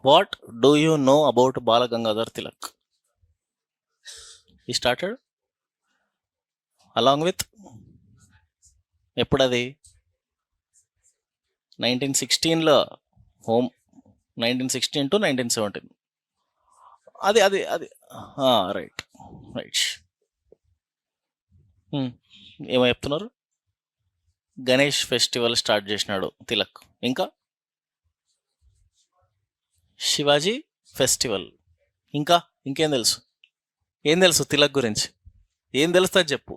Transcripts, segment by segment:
What do you know about Bala Gangadhar Tilak? He started along with ఎప్పుడది 1916లో home 1916 to 1917 అది right right. ఏమో చెప్తున్నారు? Ganesh festival start చేసినాడు తిలక్. ఇంకా శివాజీ ఫెస్టివల్. ఇంకా ఇంకేం తెలుసు? ఏం తెలుసు తిలక్ గురించి? ఏం తెలుస్తుంది చెప్పు.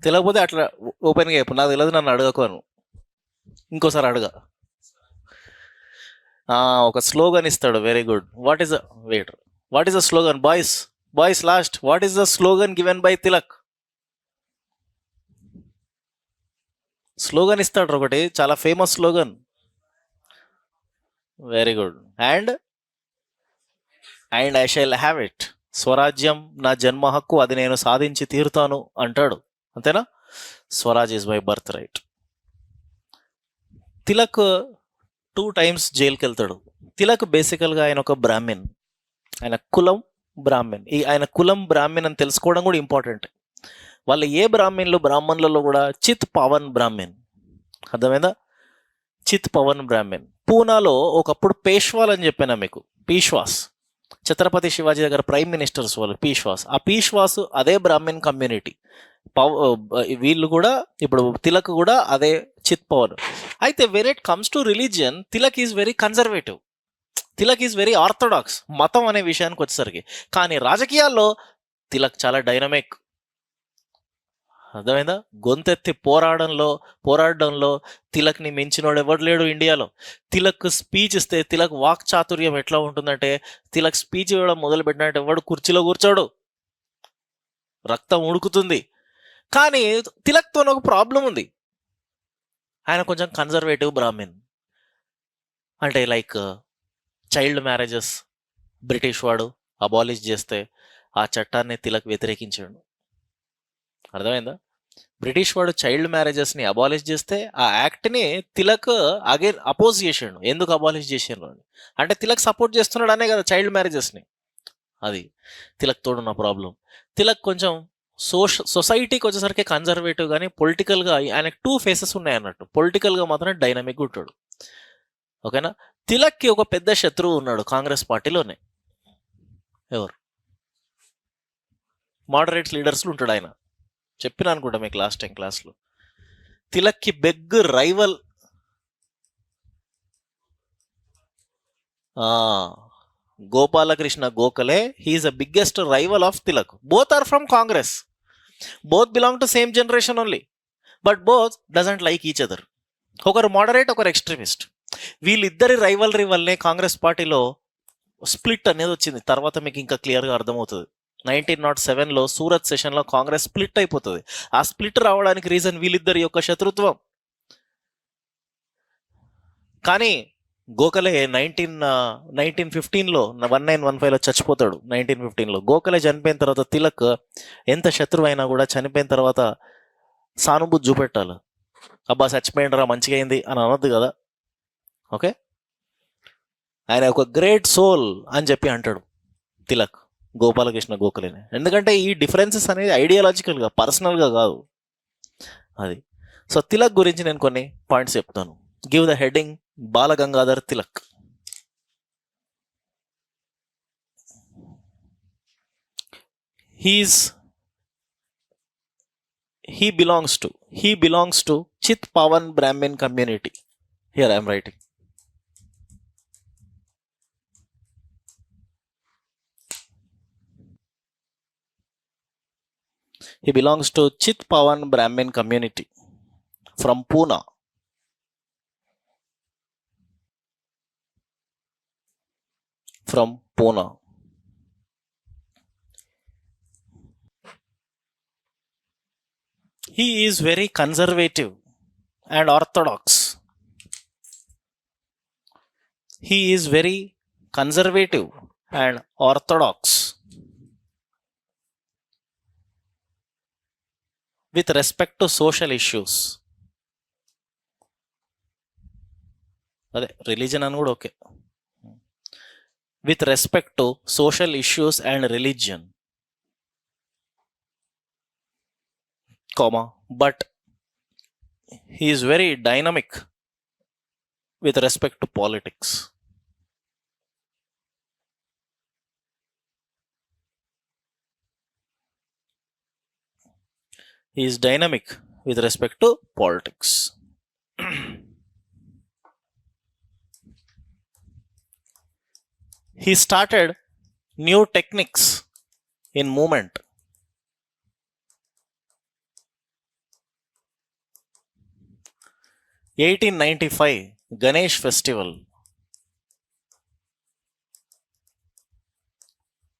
తెలియకపోతే అట్లా ఓపెన్గా చెప్పు. నాకు తెలియదు, నన్ను అడగకోను. ఇంకోసారి అడగ. ఒక స్లోగన్ ఇస్తాడు. Very good. What is wait what is the slogan? Boys last. What is the slogan given by Tilak? Slogan ఇస్తాడు ఒకటి, చాలా famous slogan. Very good. And I shall have it. స్వరాజ్యం నా జన్మ హక్కు, అది నేను సాధించి తీరుతాను అంటాడు. అంతేనా? Swaraj is my birth right. Tilak 2 times జైలుకి వెళ్తాడు. తిలక్ బేసికల్గా ఆయన ఒక బ్రాహ్మిన్. ఆయన కులం బ్రాహ్మిన్. ఆయన కులం బ్రాహ్మిన్ అని తెలుసుకోవడం కూడా ఇంపార్టెంట్. వాళ్ళు ఏ బ్రాహ్మణులలో కూడా చిత్ పవన్ బ్రాహ్మిన్. అర్థమైందా? చిత్ పవన్ బ్రాహ్మిన్. పూనాలో ఒకప్పుడు పేష్వాల్ అని చెప్పాను మీకు. పీష్వాస్, ఛత్రపతి శివాజీ దగ్గర ప్రైమ్ మినిస్టర్స్ వాళ్ళు పీష్వాస్. ఆ పీష్వాస్ అదే బ్రాహ్మిన్ కమ్యూనిటీ. వీళ్ళు కూడా ఇప్పుడు తిలక్ కూడా అదే చిత్ పవన్. అయితే when it comes to religion, Tilak is very conservative. Tilak is very orthodox మతం అనే విషయానికి వచ్చేసరికి. కానీ రాజకీయాల్లో తిలక్ చాలా డైనమిక్. అర్థమైందా? గొంతెత్తి పోరాడడంలో తిలక్ని మించినోడు ఎవడు లేడు ఇండియాలో. తిలక్ స్పీచ్ ఇస్తే, తిలక్ వాక్ చాతుర్యం ఎట్లా ఉంటుందంటే, తిలక్ స్పీచ్ ఇవ్వడం మొదలు పెట్టినట్టు ఎవడు కుర్చీలో కూర్చోడు, రక్తం ఉడుకుతుంది. కానీ తిలక్తో ఒక ప్రాబ్లం ఉంది. ఆయన కొంచెం కన్జర్వేటివ్ బ్రాహ్మిన్. అంటే లైక్ చైల్డ్ మ్యారేజెస్ బ్రిటిష్ వాడు అబాలిష్ చేస్తే ఆ చట్టాన్ని తిలక్ వ్యతిరేకించాడు. అర్థమైందా? బ్రిటిష్ వాడు చైల్డ్ మ్యారేజెస్ని అబాలిష్ చేస్తే ఆ యాక్ట్ని తిలక్ అగైన్ అపోజ్ చేసాడు. ఎందుకు అబాలిష్ చేసాడు అంటే తిలక్ సపోర్ట్ చేస్తున్నాడు అనే కదా చైల్డ్ మ్యారేజెస్ని. అది తిలక్ తోడున్న ప్రాబ్లం. తిలక్ కొంచెం సొసైటీకి వచ్చేసరికి కన్జర్వేటివ్, కానీ పొలిటికల్గా ఆయనకు 2 ఫేసెస్ ఉన్నాయి అన్నట్టు. పొలిటికల్గా మాత్రం డైనమిక్ ఉంటాడు. ఓకేనా? తిలక్కి ఒక పెద్ద శత్రువు ఉన్నాడు కాంగ్రెస్ పార్టీలోనే. ఎవరు? మోడరేట్స్ లీడర్స్లో ఉంటాడు ఆయన. చెప్పిన అనుకుంటా మీకు లాస్ట్ టైం క్లాస్లో. తిలక్కి big rival Gopal Krishna Gokhale. He's the biggest rival of Tilak. Both are from Congress, both belong to same generation only, but both doesn't like each other. ఒకరు మోడరేట్, ఒకరు ఎక్స్ట్రీమిస్ట్. వీళ్ళిద్దరి రైవల్రీ వల్లనే కాంగ్రెస్ పార్టీలో స్ప్లిట్ అనేది వచ్చింది. తర్వాత మీకు ఇంకా క్లియర్గా అర్థమవుతుంది. 1907లో సూరత్ సెషన్లో కాంగ్రెస్ స్ప్లిట్ అయిపోతుంది. ఆ స్ప్లిట్ రావడానికి రీజన్ వీళ్ళిద్దరి యొక్క శత్రుత్వం. కానీ గోఖలే 1915లో 1915లో చచ్చిపోతాడు. 1915లో గోఖలే చనిపోయిన తర్వాత తిలక్ ఎంత శత్రువు అయినా కూడా చనిపోయిన తర్వాత సానుభూతి చూపెట్టాలి. అబ్బా చచ్చిపోయిండ్రా మంచిగా అయింది అని అనొద్దు కదా. ఓకే, ఆయన ఒక గ్రేట్ సోల్ అని చెప్పి అంటాడు తిలక్ గోపాలకృష్ణ గోఖలేని. ఎందుకంటే ఈ డిఫరెన్సెస్ అనేది ఐడియాలజికల్గా, పర్సనల్గా కాదు. అది. సో తిలక్ గురించి నేను కొన్ని పాయింట్స్ చెప్తాను. Give the heading Bala Gangadhar Tilak. He belongs to Chit Pavan Brahmin community. Here I am writing. He belongs to Chit Pavan Brahmin community from Pune. He is very conservative and orthodox. With respect to social issues. అదే religion అని కూడా okay. with respect to social issues and religion, comma, but he is very dynamic with respect to politics. He is dynamic with respect to politics. He started new techniques in movement. (1895) Ganesh Festival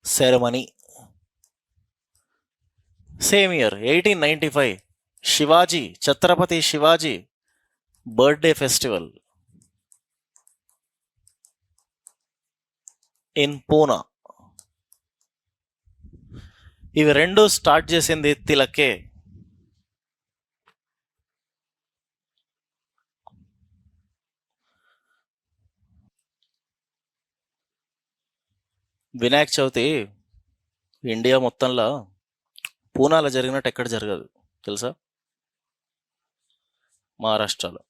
ceremony. Same year, 1895, Shivaji, Chhatrapati Shivaji birthday festival in Pune. ఇవి రెండు start చేసింది తిలకే. Vinayaka Chavithi India మొత్తంలో పూనాలో జరిగినట్టు ఎక్కడ జరగదు తెలుసా? మహారాష్ట్రలో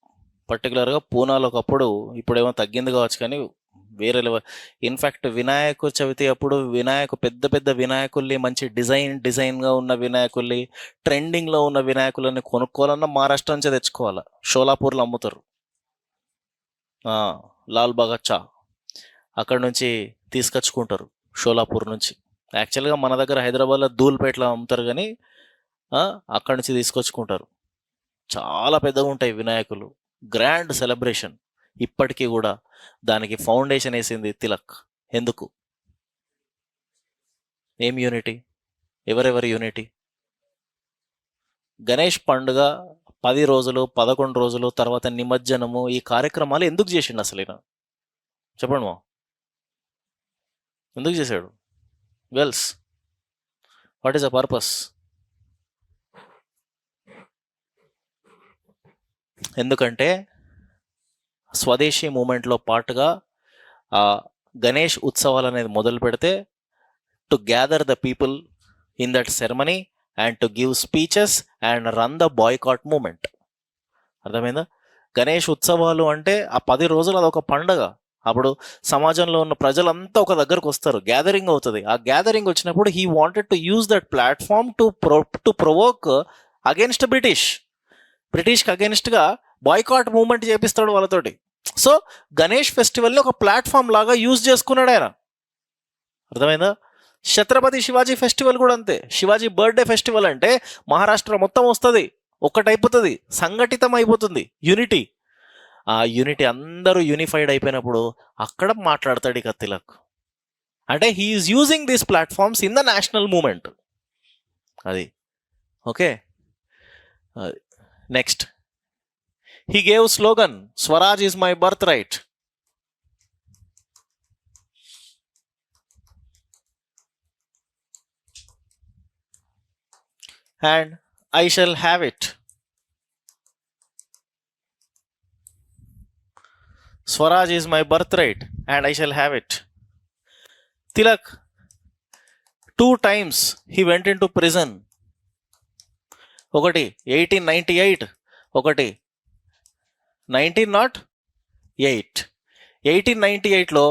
పర్టికులర్గా పూనాలో ఒకప్పుడు, ఇప్పుడేమో తగ్గింది కావచ్చు కానీ వేరే లెవెల్. ఇన్ఫ్యాక్ట్ వినాయక చవితి అప్పుడు పెద్ద పెద్ద వినాయకుల్ని, మంచి డిజైన్గా ఉన్న వినాయకుల్ని, ట్రెండింగ్లో ఉన్న వినాయకులని కొనుక్కోవాలన్నా మహారాష్ట్ర నుంచే తెచ్చుకోవాలా. షోలాపూర్లో అమ్ముతారు, లాల్ బగచ్చా అక్కడ నుంచి తీసుకొచ్చుకుంటారు, షోలాపూర్ నుంచి. యాక్చువల్గా మన దగ్గర హైదరాబాద్లో ధూల్పేటలో అమ్ముతారు కానీ అక్కడి నుంచి తీసుకొచ్చుకుంటారు. చాలా పెద్దగా ఉంటాయి వినాయకులు, గ్రాండ్ సెలబ్రేషన్. ఇప్పటికీ కూడా దానికి ఫౌండేషన్ వేసింది తిలక్. ఎందుకు? ఏం యూనిటీ? ఎవరెవరి యూనిటీ? గణేష్ పండుగ 10 రోజులు 11 రోజులు తర్వాత నిమజ్జనము, ఈ కార్యక్రమాలు ఎందుకు చేసిండు అసలు ఈయన? చెప్పండి మా, ఎందుకు చేశాడు? Girls, what is the purpose? ఎందుకంటే స్వదేశీ మూమెంట్లో పాటుగా గణేష్ ఉత్సవాలు అనేది మొదలు పెడితే, to gather the people in that ceremony and to give speeches and run the boycott movement. అర్థమైందా? గణేష్ ఉత్సవాలు అంటే ఆ 10 రోజులు అదొక పండగ. అప్పుడు సమాజంలో ఉన్న ప్రజలంతా ఒక దగ్గరకు వస్తారు, గ్యాదరింగ్ అవుతుంది. ఆ గ్యాదరింగ్ వచ్చినప్పుడు he wanted to use that platform to provoke against బ్రిటిష్కి అగేన్స్ట్గా బాయ్కాట్ మూమెంట్ చేపిస్తాడు వాళ్ళతోటి. సో గణేష్ ఫెస్టివల్ని ఒక ప్లాట్ఫామ్ లాగా యూజ్ చేసుకున్నాడు ఆయన. అర్థమైందా? ఛత్రపతి శివాజీ ఫెస్టివల్ కూడా అంతే. శివాజీ బర్త్డే ఫెస్టివల్ అంటే మహారాష్ట్ర మొత్తం వస్తుంది, ఒక్కటైపోతుంది, సంఘటితం అయిపోతుంది, యూనిటీ. ఆ యూనిటీ అందరూ యూనిఫైడ్ అయిపోయినప్పుడు అక్కడ మాట్లాడతాడు ఇక తిలక్. అంటే he's using these platforms in the national movement. అది okay. Next, he gave slogan Swaraj is my birthright, and I shall have it. Swaraj is my birthright and I shall have it. Tilak 2 times he went into prison. ఒకటి 1898, ఒకటి 1908. 1898లో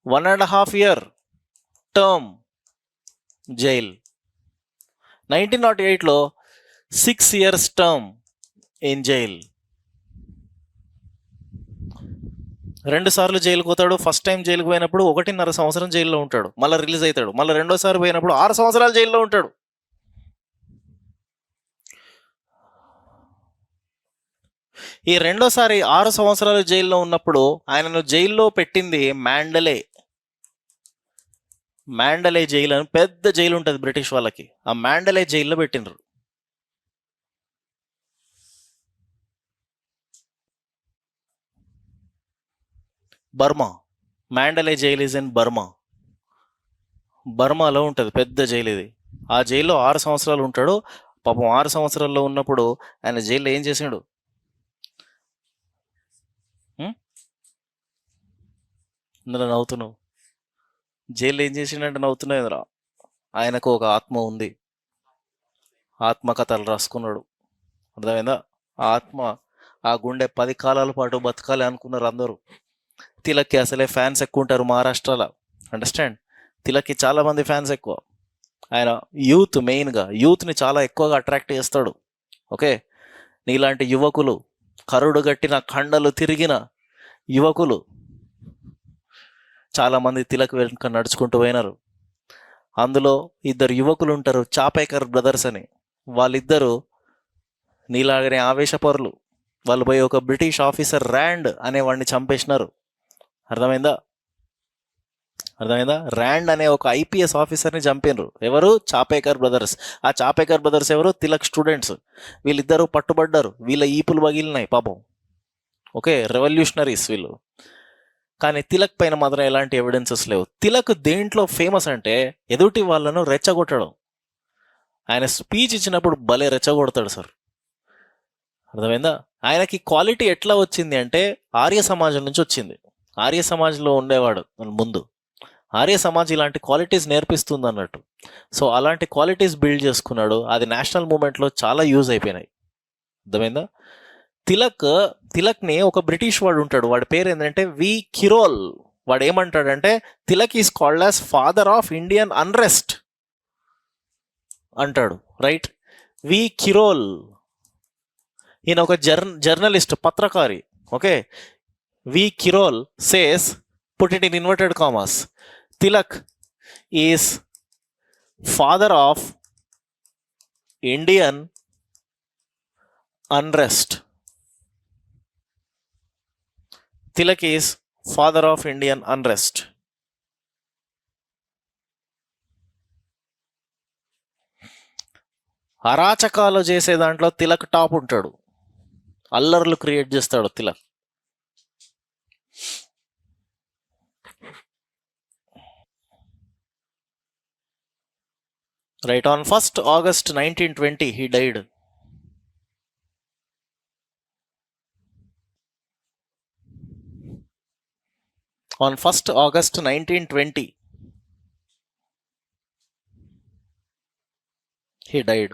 1.5 year term jail. 1908లో 6 years term in jail. 2 సార్లు జైలుకు పోతాడు. First time జైలుకు పోయినప్పుడు 1.5 సంవత్సరం జైల్లో ఉంటాడు, మళ్ళీ రిలీజ్ అవుతాడు. మళ్ళీ రెండోసారి పోయినప్పుడు 6 సంవత్సరాలు జైల్లో ఉంటాడు. ఈ రెండోసారి 6 సంవత్సరాలు జైల్లో ఉన్నప్పుడు ఆయనను జైల్లో పెట్టింది మ్యాండలే జైలు అని పెద్ద జైలు ఉంటుంది బ్రిటిష్ వాళ్ళకి. ఆ మ్యాండలే జైల్లో పెట్టినరు. బర్మా, మ్యాండలే జైల్ ఇస్ ఇన్ బర్మాలో ఉంటుంది పెద్ద జైలు ఇది. ఆ జైల్లో 6 సంవత్సరాలు ఉంటాడు. పాపం 6 సంవత్సరాల్లో ఉన్నప్పుడు ఆయన జైల్లో ఏం చేసాడు? ఇందులో నవ్వుతున్నావు. జైలు ఏం చేసిండంటే నవ్వుతున్నాయిరా, ఆయనకు ఒక ఆత్మ ఉంది, ఆత్మకథలు రాసుకున్నాడు. అర్థమైందా? ఆ ఆత్మ, ఆ గుండె 10 కాలాల పాటు బతకాలి అనుకున్నారు అందరూ. తిలక్కి అసలే ఫ్యాన్స్ ఎక్కువ ఉంటారు మహారాష్ట్రలో. అండర్స్టాండ్? తిలక్కి చాలా మంది ఫ్యాన్స్ ఎక్కువ. ఆయన యూత్, మెయిన్గా యూత్ని చాలా ఎక్కువగా అట్రాక్ట్ చేస్తాడు. ఓకే, నీలాంటి యువకులు, కరుడు గట్టిన కండలు తిరిగిన యువకులు చాలామంది తిలక్ వెనుక నడుచుకుంటూ పోయినారు. అందులో 2 యువకులు ఉంటారు, చాపేకర్ బ్రదర్స్ అని. వాళ్ళిద్దరూ నీలాగనే ఆవేశపరులు. వాళ్ళు పోయి ఒక బ్రిటిష్ ఆఫీసర్ ర్యాండ్ అనే వాడిని చంపేసినారు. అర్థమైందా? అర్థమైందా? ర్యాండ్ అనే ఒక ఐపీఎస్ ఆఫీసర్ని చంపినరు. ఎవరు? చాపేకర్ బ్రదర్స్. ఆ చాపేకర్ బ్రదర్స్ ఎవరు? తిలక్ స్టూడెంట్స్. వీళ్ళిద్దరూ పట్టుబడ్డారు, వీళ్ళ ఈపులు పగిలినాయి పాపం. ఓకే, రెవల్యూషనరీస్ వీళ్ళు. కానీ తిలక్ పైన మాత్రం ఎలాంటి ఎవిడెన్సెస్ లేవు. తిలక్ దేంట్లో ఫేమస్ అంటే ఎదుటి వాళ్ళను రెచ్చగొట్టడం. ఆయన స్పీచ్ ఇచ్చినప్పుడు భలే రెచ్చగొడతాడు సార్. అర్థమైందా? ఆయనకి క్వాలిటీ ఎట్లా వచ్చింది అంటే ఆర్య సమాజం నుంచి వచ్చింది. ఆర్య సమాజ్లో ఉండేవాడు ముందు. ఆర్య సమాజ్ ఇలాంటి క్వాలిటీస్ నేర్పిస్తుంది అన్నట్టు. సో అలాంటి క్వాలిటీస్ బిల్డ్ చేసుకున్నాడు. అది నేషనల్ మూమెంట్లో చాలా యూజ్ అయిపోయినాయి. అర్థమైందా? తిలక్ని ఒక బ్రిటిష్ వాడు ఉంటాడు, వాడి పేరు ఏంటంటే వి కిరోల్. వాడు ఏమంటాడంటే Tilak is called as father of Indian unrest అంటాడు. రైట్? వి కిరోల్ ఈయన ఒక జర్నలిస్ట్, పత్రకారి. Okay, V Chirol says, put it in inverted commas, Tilak is father of Indian unrest. Tilak is father of Indian unrest. అరాచకాలు చేసే దాంట్లో Tilak top ఉంటాడు. అల్లర్లు create చేస్తాడు Tilak. Right, on 1st August 1920 he died. On 1st August 1920 he died.